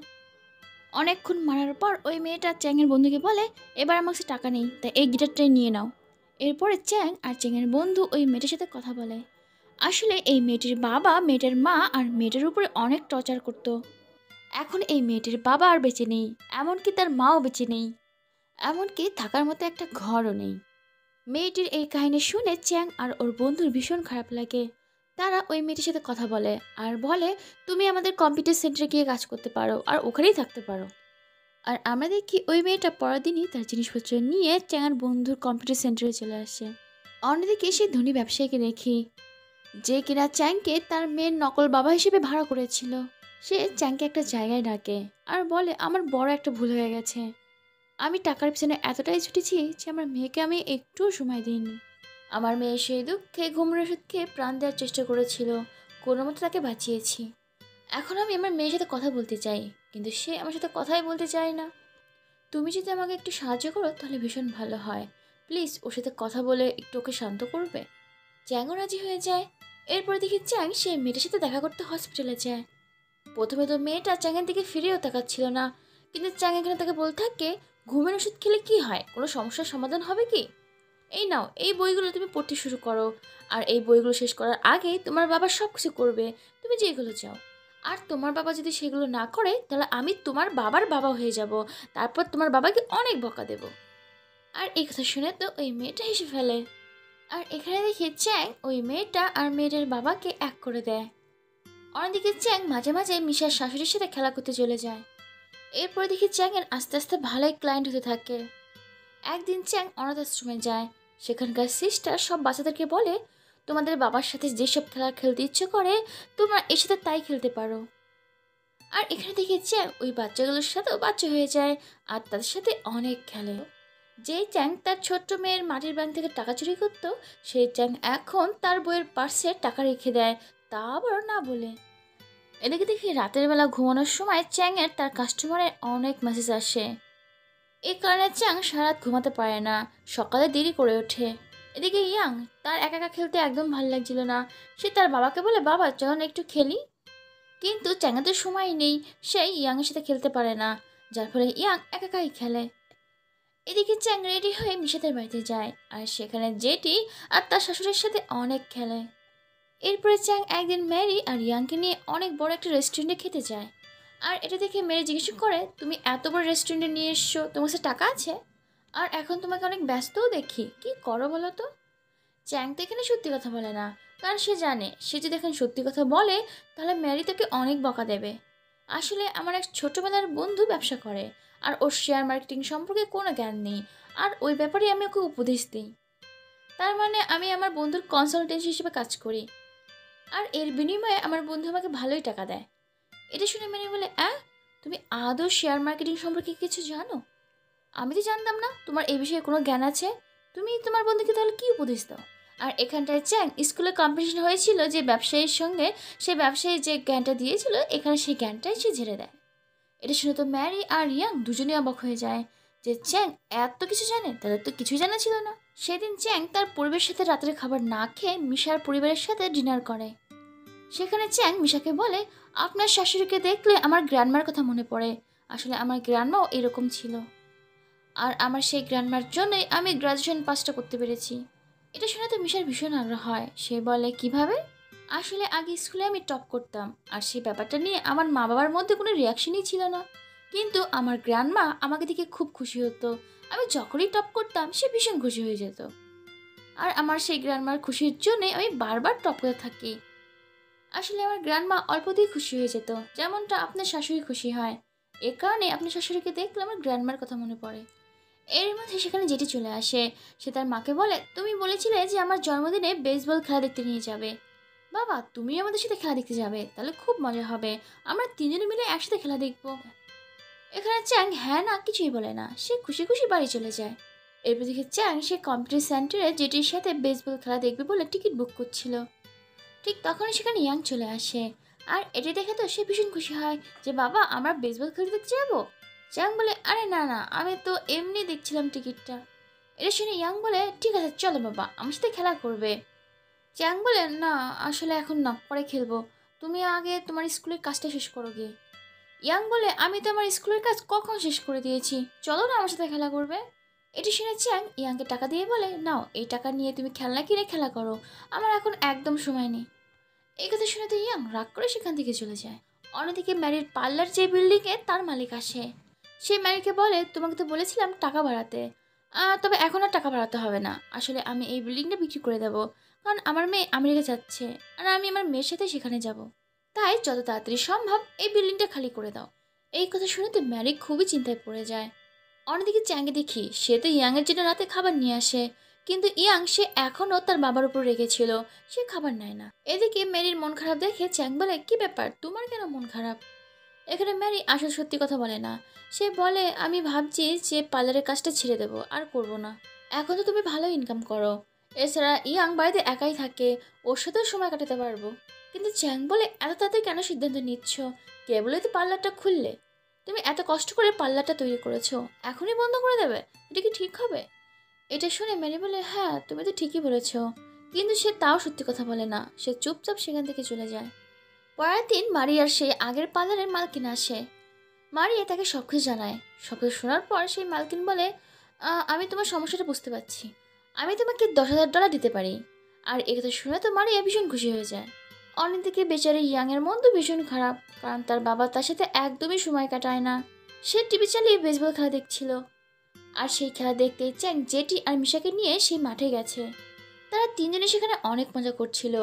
অনেকক্ষণ মারার পর ওই মেয়েটা চ্যাংয়ের বন্ধুকে বলে, এবার আমার কাছে টাকা নেই, তাই এই গিটারটাই নিয়ে নাও। এরপরে চ্যাং আর চ্যাংয়ের বন্ধু ওই মেয়েটার সাথে কথা বলে। আসলে এই মেয়েটির বাবা মেয়েটার মা আর মেয়েটার উপরে অনেক টর্চার করত। এখন এই মেয়েটির বাবা আর বেঁচে নেই, এমনকি তার মাও বেঁচে নেই, এমনকি থাকার মতো একটা ঘরও নেই। মেয়েটির এই কাহিনী শুনে চ্যাং আর ওর বন্ধুর ভীষণ খারাপ লাগে। তারা ওই মেয়েটির সাথে কথা বলে আর বলে, তুমি আমাদের কম্পিউটার সেন্টারে গিয়ে কাজ করতে পারো আর ওখানেই থাকতে পারো। আর আমরা দেখি ওই মেয়েটা পরের দিনই তার জিনিসপত্র নিয়ে চ্যাংয়ের বন্ধুর কম্পিউটার সেন্টারে চলে আসে। অন্যদিকে সেই ধনী ব্যবসায়ীকে দেখি, যে কিনা চ্যাংকে তার মেয়ের নকল বাবা হিসেবে ভাড়া করেছিল। সে চ্যাংকে একটা জায়গায় ডাকে আর বলে, আমার বড় একটা ভুল হয়ে গেছে, আমি টাকার পিছনে এতটাই ছুটেছি যে আমার মেয়েকে আমি একটুও সময় দিইনি। আমার মেয়ে সেই দুঃখে ঘুমের ওষুধ খেয়ে প্রাণ দেওয়ার চেষ্টা করেছিল, কোনো মতো তাকে বাঁচিয়েছি। এখন আমি আমার মেয়ের সাথে কথা বলতে চাই, কিন্তু সে আমার সাথে কথাই বলতে চায় না। তুমি যদি আমাকে একটু সাহায্য করো তাহলে ভীষণ ভালো হয়, প্লিজ ওর সাথে কথা বলে একটু ওকে শান্ত করবে। চ্যাংও রাজি হয়ে যায়। এরপরে দেখি চ্যাং সে মেয়েটার সাথে দেখা করতে হসপিটালে যায়। প্রথমে তো মেয়েটা চ্যাংয়ের দিকে ফিরেও তাকাচ্ছিল না, কিন্তু চ্যাং এখানে তাকে বলতে থাকে, ঘুমের ওষুধ খেলে কি হয়, কোনো সমস্যার সমাধান হবে কি? এই নাও, এই বইগুলো তুমি পড়তে শুরু করো, আর এই বইগুলো শেষ করার আগেই তোমার বাবা সব কিছু করবে, তুমি যেগুলো চাও। আর তোমার বাবা যদি সেগুলো না করে তাহলে আমি তোমার বাবার বাবা হয়ে যাব, তারপর তোমার বাবাকে অনেক বকা দেব। আর এই কথা শুনে তো ওই মেয়েটা হেসে ফেলে। আর এখানে দেখি চ্যাং ওই মেয়েটা আর মেয়েটার বাবাকে এক করে দেয়। অন্যদিকে চ্যাং মাঝে মাঝে মিশার শাশুড়ির সাথে খেলা করতে চলে যায়। এরপরে দেখি চ্যাংয়ের আস্তে আস্তে ভালোই ক্লায়েন্ট হতে থাকে। একদিন চ্যাং অনাথ আশ্রমে যায়। সেখানকার সিস্টার সব বাচ্চাদেরকে বলে, তোমাদের বাবার সাথে যেসব খেলা খেলতে ইচ্ছে করে তোমরা এর সাথে তাই খেলতে পারো। আর এখানে দেখি চ্যাং ওই বাচ্চাগুলোর সাথেও বাচ্চা হয়ে যায় আর তাদের সাথে অনেক খেলে। যে চ্যাং তার ছোট্ট মেয়ের মাটির ব্যাংক থেকে টাকা চুরি করত, সেই চ্যাং এখন তার বইয়ের পার্সে টাকা রেখে দেয়, তা আবার না বলে। এদিকে দেখি রাতের বেলা ঘুমানোর সময় চ্যাংয়ের তার কাস্টমারের অনেক মেসেজ আসে। এই কারণে চ্যাং সারাত ঘুমাতে পারে না, সকালে দেরি করে ওঠে। এদিকে ইয়াং, তার একা একা খেলতে একদম ভালো লাগছিল না। সে তার বাবাকে বলে, বাবা চলো না একটু খেলি। কিন্তু চ্যাংয়ের তো সময় নেই, সে ইয়াংয়ের সাথে খেলতে পারে না, যার ফলে ইয়াং একা একাই খেলে। এদিকে চ্যাং রেডি হয়ে মিশাতের বাড়িতে যায় আর সেখানে জেটি আর তার শাশুড়ির সাথে অনেক খেলে। এরপরে চ্যাং একদিন ম্যারি আর ইয়াংকে নিয়ে অনেক বড় একটা রেস্টুরেন্টে খেতে যায়। আর এটা দেখে মেয়ে জিজ্ঞেস করে, তুমি এত বড় রেস্টুরেন্টে নিয়ে এসছো, তোমার কাছে টাকা আছে? আর এখন তোমাকে অনেক ব্যস্তও দেখি, কি করো বলো তো? চ্যাং তো এখানে সত্যি কথা বলে না, কারণ সে জানে সে যদি এখন সত্যি কথা বলে তাহলে ম্যারি তাকে অনেক বকা দেবে। আসলে আমার এক ছোটবেলার বন্ধু ব্যবসা করে, আর ওর শেয়ার মার্কেটিং সম্পর্কে কোনো জ্ঞান নেই, আর ওই ব্যাপারে আমি ওকে উপদেশ দিই। তার মানে আমি আমার বন্ধুর কনসালটেন্সি হিসেবে কাজ করি, আর এর বিনিময়ে আমার বন্ধু আমাকে ভালোই টাকা দেয়। এটা শুনে ম্যারি বলে, তুমি আদৌ শেয়ার মার্কেটিং সম্পর্কে কিছু জানো? আমি তো জানতাম না তোমার এই বিষয়ে কোনো জ্ঞান আছে। তুমি তোমার বন্ধুকে তাহলে কি উপদেশ দাও? আর এখানটায় চ্যাং স্কুলে কম্পিটিশন হয়েছিল যে ব্যবসায়ীর সঙ্গে, সে ব্যবসায়ী যে জ্ঞানটা দিয়েছিল এখানে সেই জ্ঞানটাই সে ঝেড়ে দেয়। এটা শুনে তো ম্যারি আর ইয়াং দুজনেই অবাক হয়ে যায় যে চ্যাং এত কিছু জানে, তাদের তো কিছুই জানা ছিল না। সেদিন চ্যাং তার পরিবারের সাথে রাতের খাবার না খেয়ে মিশার পরিবারের সাথে ডিনার করে। সেখানে চ্যাং মিশাকে বলে, আপনার শাশুড়িকে দেখলে আমার গ্র্যান্ডমার কথা মনে পড়ে। আসলে আমার গ্র্যান্ডমাও এরকম ছিল, আর আমার সেই গ্র্যান্ডমার জন্যই আমি গ্র্যাজুয়েশন পাসটা করতে পেরেছি। এটা শুনে তো মিশার ভীষণ আগ্রহ হয়। সে বলে, কিভাবে? আসলে আগে স্কুলে আমি টপ করতাম, আর সেই ব্যাপারটা নিয়ে আমার মা বাবার মধ্যে কোনো রিয়াকশনই ছিল না। কিন্তু আমার গ্র্যান্ডমা আমাকে দেখে খুব খুশি হতো। আমি যখনই টপ করতাম সে ভীষণ খুশি হয়ে যেত, আর আমার সেই গ্র্যান্ডমার খুশির জন্যই আমি বারবার টপ করে থাকি। আসলে আমার গ্র্যান্ডমা অল্পতেই খুশি হয়ে যেত, যেমনটা আপনার শাশুড়ি খুশি হয়। এ কারণে আপনার শাশুড়িকে দেখলে আমার গ্র্যান্ডমার কথা মনে পড়ে। এর মধ্যে সেখানে যেটি চলে আসে। সে তার মাকে বলে, তুমি বলেছিলে যে আমার জন্মদিনে বেসবল খেলা দেখতে নিয়ে যাবে। বাবা, তুমি আমাদের সাথে খেলা দেখতে যাবে? তাহলে খুব মজা হবে, আমরা তিনজনে মিলে একসাথে খেলা দেখবো। এখানে চ্যাং হ্যাঁ না কিছুই বলে না, সে খুশি খুশি বাড়ি চলে যায়। এরপর দেখে চ্যাং সে কম্পিউটার সেন্টারে যেটির সাথে বেসবল খেলা দেখবে বলে টিকিট বুক করছিল। ঠিক তখনই সেখানে ইয়াং চলে আসে, আর এটি দেখে তো সে ভীষণ খুশি হয় যে বাবা, আমরা বেসবল খেলতে দেখতে যাবো। চ্যাং বলে, আরে না না, আমি তো এমনি দেখছিলাম টিকিটটা। এটা শুনে ইয়াং বলে, ঠিক আছে চলো বাবা, আমার সাথে খেলা করবে। চ্যাং বলে, না আসলে এখন না, পরে খেলবো, তুমি আগে তোমার স্কুলের কাজটা শেষ করো গিয়ে। ইয়াং বলে, আমি তো আমার স্কুলের কাজ কখন শেষ করে দিয়েছি, চলো না আমার সাথে খেলা করবে। এটি শুনে চ্যাং ইয়াংকে টাকা দিয়ে বলে, নাও এই টাকা নিয়ে তুমি খেলনা কিনে খেলা করো, আমার এখন একদম সময় নেই। এই কথা শুনে তো ইয়াং রাগ করে সেখান থেকে চলে যায়। অন্যদিকে ম্যারির পার্লার যে বিল্ডিংয়ে তার মালিক আসে। সে ম্যারিকে বলে, তোমাকে তো বলেছিলাম টাকা বাড়াতে, তবে এখন আর টাকা বাড়াতে হবে না। আসলে আমি এই বিল্ডিংটা বিক্রি করে দেবো, কারণ আমার মেয়ে আমেরিকা যাচ্ছে, আর আমি আমার মেয়ের সাথে সেখানে যাব। তাই যত তাড়াতাড়ি সম্ভব এই বিল্ডিংটা খালি করে দাও। এই কথা শুনে তো ম্যারি খুবই চিন্তায় পড়ে যায়। অন্যদিকে চ্যাংকে দেখি সে তো ইয়াংয়ের জন্য রাতে খাবার নিয়ে আসে, কিন্তু ইয়াং সে এখনও তার বাবার উপর রেগেছিল, সে খাবার নেয় না। এদিকে ম্যারির মন খারাপ দেখে চ্যাং বলে, কি ব্যাপার, তোমার কেন মন খারাপ? এখানে ম্যারি আসল সত্যি কথা বলে না। সে বলে, আমি ভাবছি যে পার্লারের কাজটা ছেড়ে দেবো, আর করব না। এখন তো তুমি ভালো ইনকাম করো, এছাড়া ইয়াং বাড়িতে একাই থাকে, ওর সাথেও সময় কাটাতে পারবো। কিন্তু চ্যাং বলে, এত তাড়াতাড়ি কেন সিদ্ধান্ত নিচ্ছ? কেবলই তো পার্লারটা খুললে, তুমি এত কষ্ট করে পার্লারটা তৈরি করেছো, এখনই বন্ধ করে দেবে? এটা কি ঠিক হবে? এটা শুনে ম্যারি বলে, হ্যাঁ তুমি তো ঠিকই বলেছ। কিন্তু সে তাও সত্যি কথা বলে না, সে চুপচাপ সেখান থেকে চলে যায়। পরের দিন মারিয়ার সেই আগের পার্লারের মালকিন আসে। মারিয়া তাকে সব কিছু জানায়। সব কিছু শোনার পর সেই মালকিন বলে, আমি তোমার সমস্যাটা বুঝতে পারছি, আমি তোমাকে $10,000 দিতে পারি। আর এই কথা শুনে তো মারিয়া ভীষণ খুশি হয়ে যায়। অন্যদিকে বেচারি ইয়াংয়ের মন তো ভীষণ খারাপ, কারণ তার বাবা তার সাথে একদমই সময় কাটায় না। সে টিভি চালিয়ে বেসবল খেলা দেখছিল, আর সেই খেলা দেখতে চ্যাং জেটি আর মিশাকে নিয়ে সেই মাঠে গেছে। তারা তিনজনে সেখানে অনেক মজা করছিল,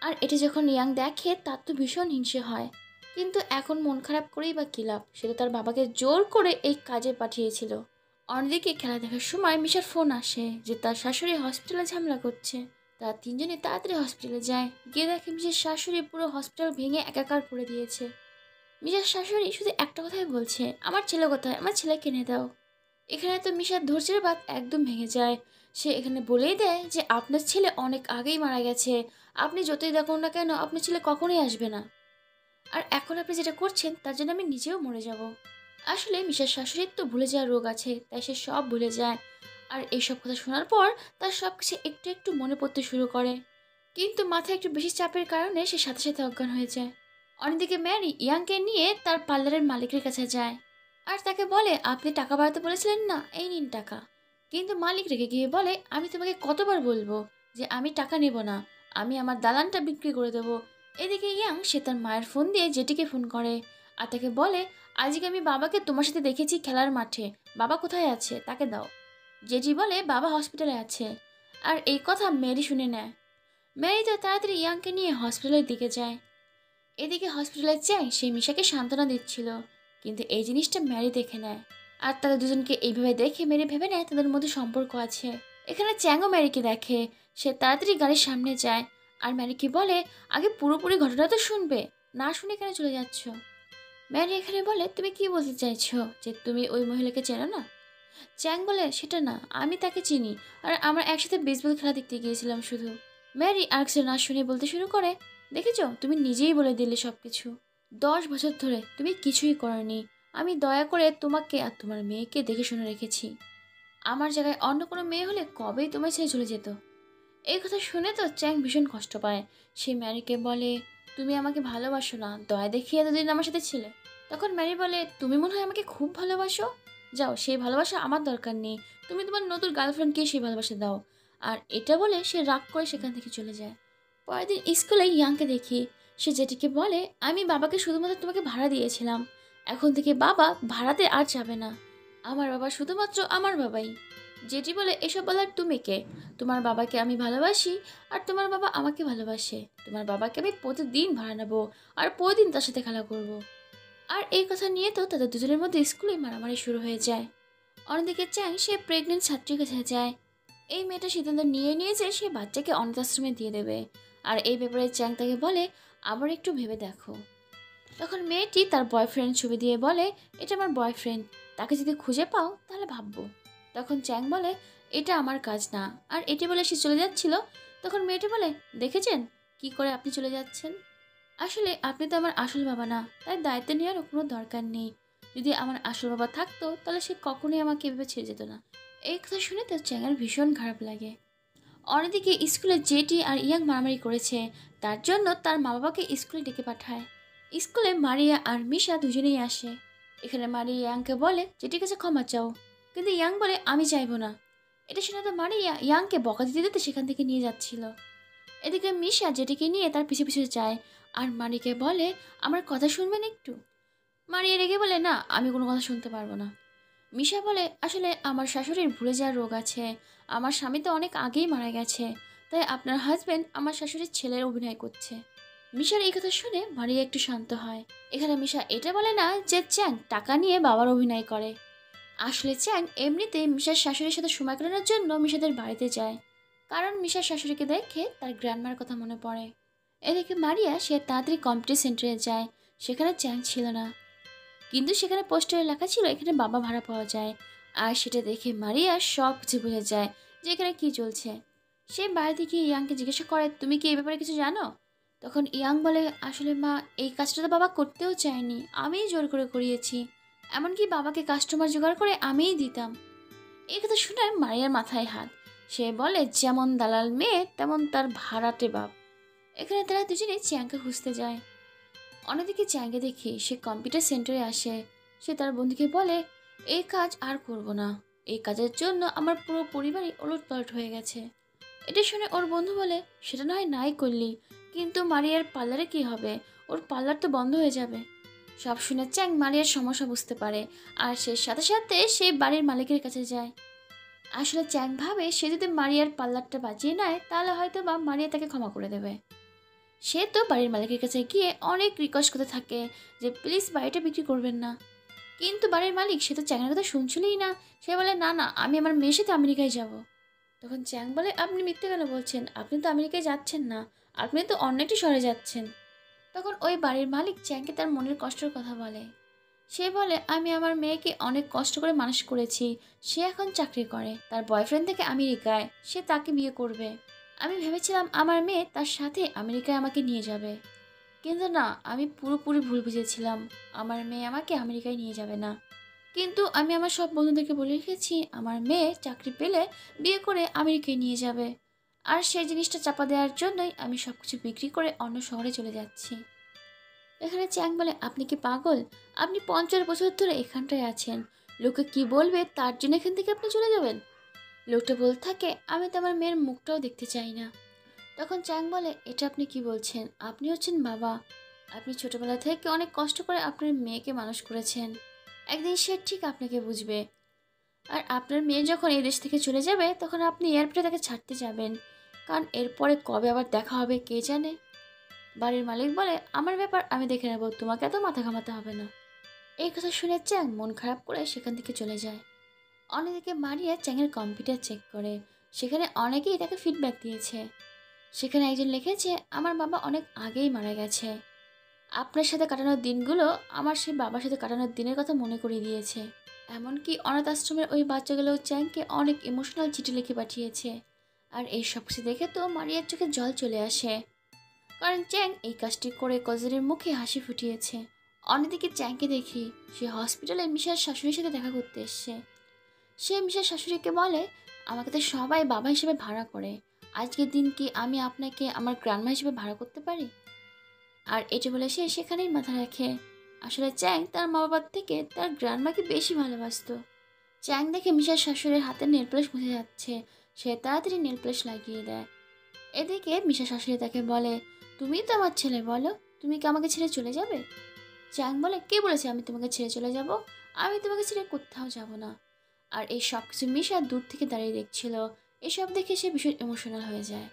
আর এটা যখন ইয়াং দেখে তার তো ভীষণ হিংসে হয়। কিন্তু এখন মন খারাপ করেই বা কী লাভ, সে তো তার বাবাকে জোর করে এই কাজে পাঠিয়েছিল। অন্যদিকে খেলা দেখার সময় মিশার ফোন আসে যে তার শাশুড়ি হসপিটালে ঝামেলা করছে। তারা তিনজনে তাড়াতাড়ি হসপিটালে যায়, গিয়ে দেখে মিশার শাশুড়ি পুরো হসপিটাল ভেঙে একাকার করে দিয়েছে। মিশার শাশুড়ি শুধু একটা কথাই বলছে, আমার ছেলে কোথায়, আমার ছেলেকে এনে দাও। এখানে তো মিশার ধৈর্যের বাঁধ একদম ভেঙে যায়। সে এখানে বলেই দেয় যে আপনার ছেলে অনেক আগেই মারা গেছে, আপনি যতই দেখুন না কেন আপনার ছেলে কখনোই আসবে না, আর এখন আপনি যেটা করছেন তার জন্য আমি নিজেও মরে যাব। আসলে মিশার শাশুড়ির তো ভুলে যাওয়ার রোগ আছে, তাই সে সব ভুলে যায়। আর এইসব কথা শোনার পর তার সব কিছু একটু একটু মনে পড়তে শুরু করে, কিন্তু মাথায় একটু বেশি চাপের কারণে সে সাথে সাথে অজ্ঞান হয়ে যায়। অন্যদিকে ম্যারি ইয়াংকে নিয়ে তার পার্লারের মালিকের কাছে যায়, আর তাকে বলে, আপনি টাকা বাড়াতে বলেছিলেন না, এই নিন টাকা। কিন্তু মালিক রেগে গিয়ে বলে, আমি তোমাকে কতবার বলবো যে আমি টাকা নেব না, আমি আমার দালানটা বিক্রি করে দেবো। এদিকে ইয়াং সে তার মায়ের ফোন দিয়ে জেটিকে ফোন করে, আর তাকে বলে, আজকে আমি বাবাকে তোমার সাথে দেখেছি খেলার মাঠে, বাবা কোথায় আছে তাকে দাও। জেঠি বলে, বাবা হসপিটালে আছে। আর এই কথা মেরি শুনে নেয়। মেরি তো তাড়াতাড়ি ইয়াংকে নিয়ে হসপিটালের দিকে যায়। এদিকে হসপিটালে চ্যাং সেই মিশাকে সান্ত্বনা দিচ্ছিল, কিন্তু এই জিনিসটা ম্যারি দেখে নেয়। আর তাদের দুজনকে এইভাবে দেখে মেরি ভেবে নেয় তাদের মধ্যে সম্পর্ক আছে। এখানে চ্যাংও ম্যারিকে দেখে, সে তাড়াতাড়ি গাড়ির সামনে যায় আর ম্যারিকে বলে, আগে পুরোপুরি ঘটনা তো শুনবে, না শুনে কেন চলে যাচ্ছ। ম্যারি এখানে বলে, তুমি কি বলতে চাইছো, যে তুমি ওই মহিলাকে চেনো না? চ্যাং বলে, সেটা না, আমি তাকে চিনি, আর আমরা একসাথে বেসবল খেলা দেখতে গিয়েছিলাম শুধু। ম্যারি আর কিছু না শুনে বলতে শুরু করে, দেখেছো, তুমি নিজেই বলে দিলে সব কিছু। 10 বছর ধরে তুমি কিছুই করনি, আমি দয়া করে তোমাকে আর তোমার মেয়েকে দেখে শুনে রেখেছি। আমার জায়গায় অন্য কোনো মেয়ে হলে কবেই তোমায় ছেড়ে চলে যেত। এই কথা শুনে তো চ্যাং ভীষণ কষ্ট পায়। সে ম্যারিকে বলে, তুমি আমাকে ভালোবাসো না, দয়া দেখিয়ে এতদিন আমার সাথে ছিলে। তখন ম্যারি বলে, তুমি মনে হয় আমাকে খুব ভালোবাসো, যাও, সেই ভালোবাসা আমার দরকার নেই, তুমি তোমার নতুন গার্লফ্রেন্ডকে সেই ভালোবাসা দাও। আর এটা বলে সে রাগ করে সেখান থেকে চলে যায়। পরের দিন স্কুলে ইয়াংকে দেখি, সে জেঠিকে বলে, আমি বাবাকে শুধুমাত্র তোমাকে ভাড়া দিয়েছিলাম, এখন থেকে বাবা ভাড়াতে আর যাবে না, আমার বাবা শুধুমাত্র আমার বাবাই। জেঠি বলে, এসব বলার তুমি কে? তোমার বাবাকে আমি ভালোবাসি, আর তোমার বাবা আমাকে ভালোবাসে। তোমার বাবাকে আমি প্রতিদিন ভাড়া নেবো, আর প্রতিদিন তার সাথে খেলা করব। আর এই কথা নিয়ে তো তাদের দুজনের মধ্যে স্কুলে মারামারি শুরু হয়ে যায়। অন্যদিকে চ্যাং সে প্রেগনেন্ট ছাত্রীর কাছে যায়। এই মেয়েটা সিদ্ধান্ত নিয়ে নিয়েছে সে বাচ্চাকে অনাথ আশ্রমে দিয়ে দেবে। আর এই ব্যাপারে চ্যাং তাকে বলে, আবার একটু ভেবে দেখো। তখন মেয়েটি তার বয়ফ্রেন্ড ছবি দিয়ে বলে, এটা আমার বয়ফ্রেন্ড, তাকে যদি খুঁজে পাও তাহলে ভাববো। তখন চ্যাং বলে, এটা আমার কাজ না। আর এটি বলে সে চলে যাচ্ছিল, তখন মেয়েটি বলে, দেখেছেন কি করে আপনি চলে যাচ্ছেন? আসলে আপনি তো আমার আসল বাবা না, তাই দায়িত্ব নেওয়ার কোনো দরকার নেই। যদি আমার আসল বাবা থাকতো তাহলে সে কখনোই আমাকে এভাবে ছেড়ে যেত না। এই কথা শুনে তো চ্যাংয়ের ভীষণ খারাপ লাগে। অন্যদিকে স্কুলে জেটি আর ইয়াং মারামারি করেছে, তার জন্য তার মা বাবাকে স্কুলে ডেকে পাঠায়। স্কুলে মারিয়া আর মিশা দুজনেই আসে। এখানে মারিয়া ইয়াংকে বলে জেটির কাছে ক্ষমা চাও, কিন্তু ইয়াং বলে, আমি চাইবো না। এটা শুনে তো মারিয়া ইয়াংকে বকা দিতে দিতে সেখান থেকে নিয়ে যাচ্ছিল। এদিকে মিশা জেটিকে নিয়ে তার পিছু পিছু যায় আর মারিকে বলে, আমার কথা শুনবেন একটু। মারিয়া রেগে বলে, না, আমি কোনো কথা শুনতে পারবো না। মিশা বলে, আসলে আমার শাশুড়ির ভুলে যাওয়ার রোগ আছে, আমার স্বামী তো অনেক আগেই মারা গেছে, তাই আপনার হাজব্যান্ড আমার শাশুড়ির ছেলের অভিনয় করছে। মিশার এই কথা শুনে মারিয়া একটু শান্ত হয়। এখানে মিশা এটা বলে না যে চ্যাং টাকা নিয়ে বাবার অভিনয় করে। আসলে চ্যাং এমনিতেই মিশার শাশুড়ির সাথে সময় কাটানোর জন্য মিশাদের বাড়িতে যায়, কারণ মিশার শাশুড়িকে দেখে তার গ্র্যান্ডমার কথা মনে পড়ে। এদিকে মারিয়া সে তাড়াতাড়ি কম্পিউটার সেন্টারে যায়, সেখানে চ্যাং ছিল না, কিন্তু সেখানে পোস্টারে লেখা ছিল এখানে বাবা ভাড়া পাওয়া যায়। আর সেটা দেখে মারিয়া সব কিছু বুঝে যায় যে এখানে কী চলছে। সে বাড়িতে গিয়ে ইয়াংকে জিজ্ঞাসা করে, তুমি কি এই ব্যাপারে কিছু জানো? তখন ইয়াং বলে, আসলে মা, এই কাজটা তো বাবা করতেও চায়নি, আমিই জোর করে করিয়েছি, এমনকি বাবাকে কাস্টমার জোগাড় করে আমিই দিতাম। এই কথা শুনে মারিয়ার মাথায় হাত। সে বলে, যেমন দালাল মেয়ে তেমন তার ভাড়াটে বাপ। এখানে তারা দুজনে চ্যাংকে খুঁজতে যায়। অন্যদিকে চ্যাংকে দেখি সে কম্পিউটার সেন্টারে আসে। সে তার বন্ধুকে বলে, এই কাজ আর করব না, এই কাজের জন্য আমার পুরো পরিবারই ওলটপালট হয়ে গেছে। এটা শুনে ওর বন্ধু বলে, সেটা নয় নাই করলি, কিন্তু মারিয়ার পার্লারে কি হবে, ওর পার্লার তো বন্ধ হয়ে যাবে। সব শুনে চ্যাং মারিয়ার সমস্যা বুঝতে পারে, আর সে সাথে সাথে সে বাড়ির মালিকের কাছে যায়। আসলে চ্যাং ভাবে সে যদি মারিয়ার পার্লারটা বাঁচিয়ে নেয় তাহলে হয়তো বা মারিয়া তাকে ক্ষমা করে দেবে। সে তো বাড়ির মালিকের কাছে গিয়ে অনেক রিকোয়েস্ট করতে থাকে যে প্লিজ বাড়িটা বিক্রি করবেন না, কিন্তু বাড়ির মালিক সে তো চ্যাংয়ের কথা শুনছিলই না। সে বলে, না না, আমি আমার মেয়ের সাথে আমেরিকায় যাব। তখন চ্যাং বলে, আপনি মিথ্যে কেন বলছেন, আপনি তো আমেরিকায় যাচ্ছেন না, আপনি তো অন্য একটি শহরে যাচ্ছেন। তখন ওই বাড়ির মালিক চ্যাংকে তার মনের কষ্টের কথা বলে। সে বলে, আমি আমার মেয়েকে অনেক কষ্ট করে মানুষ করেছি, সে এখন চাকরি করে, তার বয়ফ্রেন্ড থেকে আমেরিকায়, সে তাকে বিয়ে করবে। আমি ভেবেছিলাম আমার মেয়ে তার সাথে আমেরিকায় আমাকে নিয়ে যাবে, কিন্তু না, আমি পুরোপুরি ভুল বুঝেছিলাম, আমার মেয়ে আমাকে আমেরিকায় নিয়ে যাবে না। কিন্তু আমি আমার সব বন্ধুদেরকে বলে রেখেছি আমার মেয়ে চাকরি পেলে বিয়ে করে আমেরিকায় নিয়ে যাবে, আর সেই জিনিসটা চাপা দেওয়ার জন্যই আমি সব কিছু বিক্রি করে অন্য শহরে চলে যাচ্ছি। এখানে চ্যাং বলে, আপনি কি পাগল, আপনি 50 বছর ধরে এখানটায় আছেন, লোকে কি বলবে তার জন্য এখান থেকে আপনি চলে যাবেন? লোকটা বলতে থাকে, আমি তো আমার মেয়ের মুখটাও দেখতে চাই না। তখন চ্যাং বলে, এটা আপনি কি বলছেন, আপনি হচ্ছেন বাবা, আপনি ছোটবেলা থেকে অনেক কষ্ট করে আপনার মেয়েকে মানুষ করেছেন। একদিন সে ঠিক আপনাকে বুঝবে। আর আপনার মেয়ে যখন এই দেশ থেকে চলে যাবে তখন আপনি এয়ারপোর্টে তাকে ছাড়তে যাবেন। কারণ এরপরে কবে আবার দেখা হবে কে জানে। বাড়ির মালিক বলে, আমার ব্যাপার আমি দেখে নেব, তোমাকে এত মাথা ঘামাতে হবে না। এই কথা শুনে চ্যাং মন খারাপ করে সেখান থেকে চলে যায়। অন্যদিকে মারিয়া চ্যাংয়ের কম্পিউটার চেক করে। সেখানে অনেকেই তাকে ফিডব্যাক দিয়েছে। সেখানে একজন লিখেছে, আমার বাবা অনেক আগেই মারা গেছে। আপনার সাথে কাটানোর দিনগুলো আমার সেই বাবার সাথে কাটানোর দিনের কথা মনে করিয়ে দিয়েছে। এমনকি অনাথ আশ্রমের ওই বাচ্চাগুলো চ্যাংকে অনেক ইমোশনাল চিঠি লিখে পাঠিয়েছে। আর এই সব কিছু দেখে তো মারিয়ার চোখে জল চলে আসে। কারণ চ্যাং এই কাজটি করে কজনের মুখে হাসি ফুটিয়েছে। অন্যদিকে চ্যাংকে দেখি সে হসপিটালে মিশার শাশুড়ির সাথে দেখা করতে এসছে। সে মিশার শাশুড়িকে বলে, আমাকে তো সবাই বাবা হিসেবে ভাড়া করে, আজকের দিন কি আমি আপনাকে আমার গ্রান্ডমা হিসেবে ভাড়া করতে পারি? আর এটা বলে সে সেখানেই মাথা রাখে। আসলে চ্যাং তার মা বাবার থেকে তার গ্রান্ডমাকে বেশি ভালোবাসতো। চ্যাং দেখে মিশার শাশুড়ির হাতে নেল পালিশ মুছে যাচ্ছে। সে তাড়াতাড়ি নেল পালিশ লাগিয়ে দেয়। এদিকে মিশা শাশুড়ি তাকে বলে, তুমিই তো আমার ছেলে, বলো তুমি কি আমাকে ছেড়ে চলে যাবে? চ্যাং বলে, কে বলেছে আমি তোমাকে ছেড়ে চলে যাব? আমি তোমাকে ছেড়ে কোথাও যাব না। আর এই সব কিছু মিশা দূর থেকে দাঁড়িয়ে দেখছিল। এসব দেখে সে ভীষণ ইমোশনাল হয়ে যায়।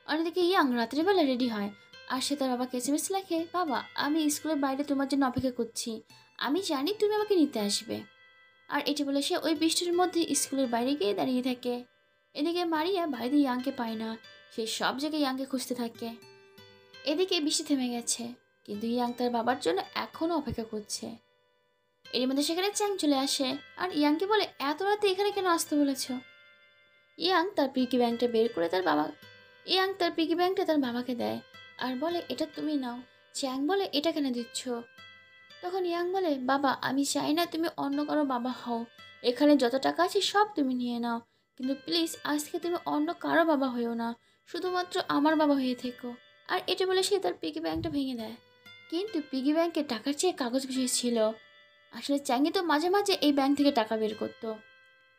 অন্যদিকে ইয়াং রাত্রিবেলা রেডি হয়। আর সে তার বাবাকে এসএমএস লেখে, বাবা আমি স্কুলের বাইরে তোমার জন্য অপেক্ষা করছি, আমি জানি তুমি আমাকে নিতে আসবে। আর এটি বলে সে ওই বৃষ্টির মধ্যে স্কুলের বাইরে গিয়ে দাঁড়িয়ে থাকে। এদিকে মারিয়া বাইরে ইয়াংকে পায় না। সে সব জায়গায় ইয়াংকে খুঁজতে থাকে। এদিকে বৃষ্টি থেমে গেছে, কিন্তু ইয়াং তার বাবার জন্য এখনও অপেক্ষা করছে। এর মধ্যে সেখানে চ্যাং চলে আসে আর ইয়াংকে বলে, এত রাতে এখানে কেন আসতে বলেছ? ইয়াং তার পিগি ব্যাংকটা বের করে তার বাবাকে দেয় আর বলে, এটা তুমি নাও। চ্যাং বলে, এটা কেন দিচ্ছ? তখন ইয়াং বলে, বাবা আমি চাই না তুমি অন্য কারো বাবা হও, এখানে যত টাকা আছে সব তুমি নিয়ে নাও, কিন্তু প্লিজ আজ থেকে তুমি অন্য কারো বাবা হইও না, শুধুমাত্র আমার বাবা হয়ে থেকো। আর এটা বলে সে তার পিগি ব্যাংকটা ভেঙে দেয়। কিন্তু পিগি ব্যাংকে টাকার চেয়ে কাগজ বেশি ছিল। আসলে চ্যাংই তো মাঝে মাঝে এই ব্যাংক থেকে টাকা বের করতো।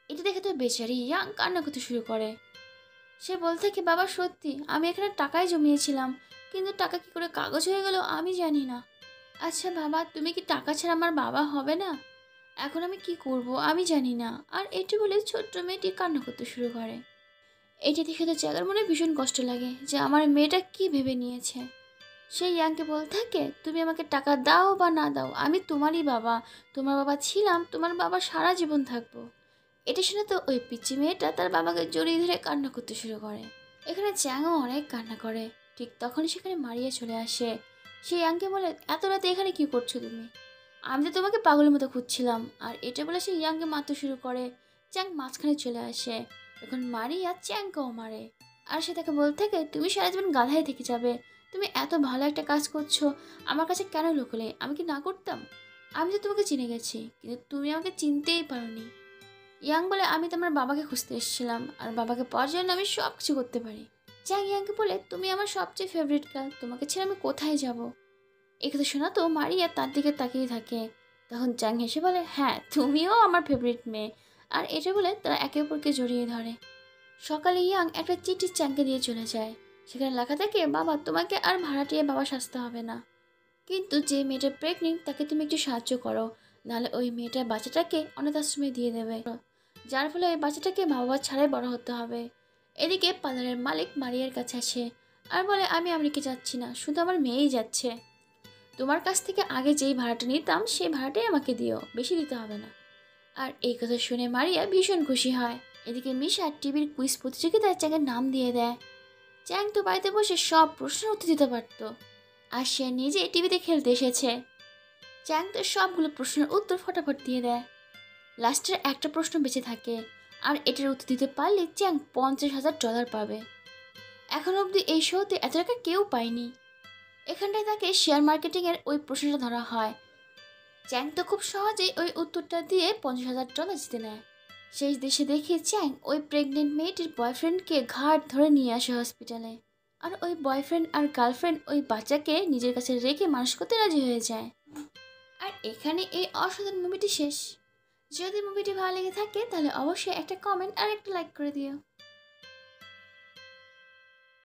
এটা দেখে তো বেচারি ইয়াং কান্না করতে শুরু করে। সে বলতে কি, বাবা সত্যি আমি এখানে টাকাই জমিয়েছিলাম, কিন্তু টাকা কি করে কাগজ হয়ে গেল আমি জানি না। আচ্ছা বাবা, তুমি কি টাকা ছাড়া আমার বাবা হবে না? এখন আমি কি করব আমি জানি না। আর এটি বলে ছোট্ট মেয়েটি কান্না করতে শুরু করে। এটি দেখে তো চ্যাংয়ের মনে ভীষণ কষ্ট লাগে যে আমার মেয়েটা কি ভেবে নিয়েছে। সে ইয়াংকে বলতে থাকে, তুমি আমাকে টাকা দাও বা না দাও আমি তোমারই বাবা, তোমার বাবা ছিলাম, তোমার বাবা সারা জীবন থাকবো। এটা শুনে তো ওই পিচ্চি মেয়েটা তার বাবাকে জড়িয়ে ধরে কান্না করতে শুরু করে। এখানে চ্যাংও অনেক কান্না করে। ঠিক তখনই সেখানে মারিয়া চলে আসে। সে ইয়াংকে বলে, এত রাতে এখানে কি করছো তুমি? আমি তো তোমাকে পাগলের মতো খুঁজছিলাম। আর এটা বলে সে ইয়াংকে মারতে শুরু করে। চ্যাং মাঝখানে চলে আসে। তখন মারিয়া চ্যাংকেও মারে। আর সে তাকে বলতে থাকে, তুমি সারা জীবন গাধায় থেকে যাবে, তুমি এত ভালো একটা কাজ করছো, আমার কাছে কেন লুকোলে? আমি কি না করতাম? আমি তো তোমাকে চিনে গেছি, কিন্তু তুমি আমাকে চিনতেই পারোনি। ইয়াং বলে, আমি তো আমার বাবাকে খুঁজতে এসেছিলাম, আর বাবাকে পাওয়ার জন্য আমি সব কিছু করতে পারি। চ্যাং ইয়াংকে বলে, তুমি আমার সবচেয়ে ফেভারিট গার্ল, তোমাকে ছেড়ে আমি কোথায় যাব? এই কথা শোনা তো মারিয়া তার দিকে তাকিয়ে থাকে। তখন চ্যাং হেসে বলে, হ্যাঁ তুমিও আমার ফেভারিট মেয়ে। আর এটা বলে তারা একে অপরকে জড়িয়ে ধরে। সকালে ইয়াং একটা চিঠি চ্যাংকে দিয়ে চলে যায়। সেখানে লেখা থাকে, বাবা তোমাকে আর ভাড়াটিয়ে বাবা সাজতে হবে না, কিন্তু যে মেয়েটা প্রেগনেন্ট তাকে তুমি একটু সাহায্য করো, নাহলে ওই মেয়েটার বাচ্চাটাকে অনাথ আশ্রমে দিয়ে দেবে, যার ফলে ওই বাচ্চাটাকে মা বাবা ছাড়াই বড় হতে হবে। এদিকে পার্লারের মালিক মারিয়ার কাছে আসে আর বলে, আমি আমেরিকা যাচ্ছি না, শুধু আমার মেয়েই যাচ্ছে, তোমার কাছ থেকে আগে যেই ভাড়াটা নিতাম সেই ভাড়াটাই আমাকে দিও, বেশি দিতে হবে না। আর এই কথা শুনে মারিয়া ভীষণ খুশি হয়। এদিকে মিশা টিভির কুইজ প্রতিযোগিতায় চ্যাংয়ের নাম দিয়ে দেয়। চ্যাং তো বাড়িতে বসে সব প্রশ্নের উত্তর দিতে পারত, আর সে নিজে টিভিতে খেলতে এসেছে। চ্যাং তো সবগুলো প্রশ্নের উত্তর ফটাফট দিয়ে দেয়। লাস্টের একটা প্রশ্ন বেঁচে থাকে, আর এটার উত্তর দিতে পারলে চ্যাং $50,000 পাবে। এখন অবধি এই শোতে এত টাকা কেউ পায়নি। এখানটায় তাকে শেয়ার মার্কেটিংয়ের ওই প্রশ্নটা ধরা হয়। চ্যাং তো খুব সহজেই ওই উত্তরটা দিয়ে $50,000 জিতে নেয়। শেষ দেশে দেখে চ্যাং ওই প্রেগনেন্ট মেয়েটির বয়ফ্রেন্ডকে ঘাট ধরে নিয়ে আসে হসপিটালে। আর ওই বয়ফ্রেন্ড আর গার্লফ্রেন্ড ওই বাচ্চাকে নিজের কাছে রেখে মানুষ করতে রাজি হয়ে যায়। আর এখানে এই অসাধারণ মুভিটি শেষ। যদি মুভিটি ভালো লেগে থাকে তাহলে অবশ্যই একটা কমেন্ট আর একটা লাইক করে দিও।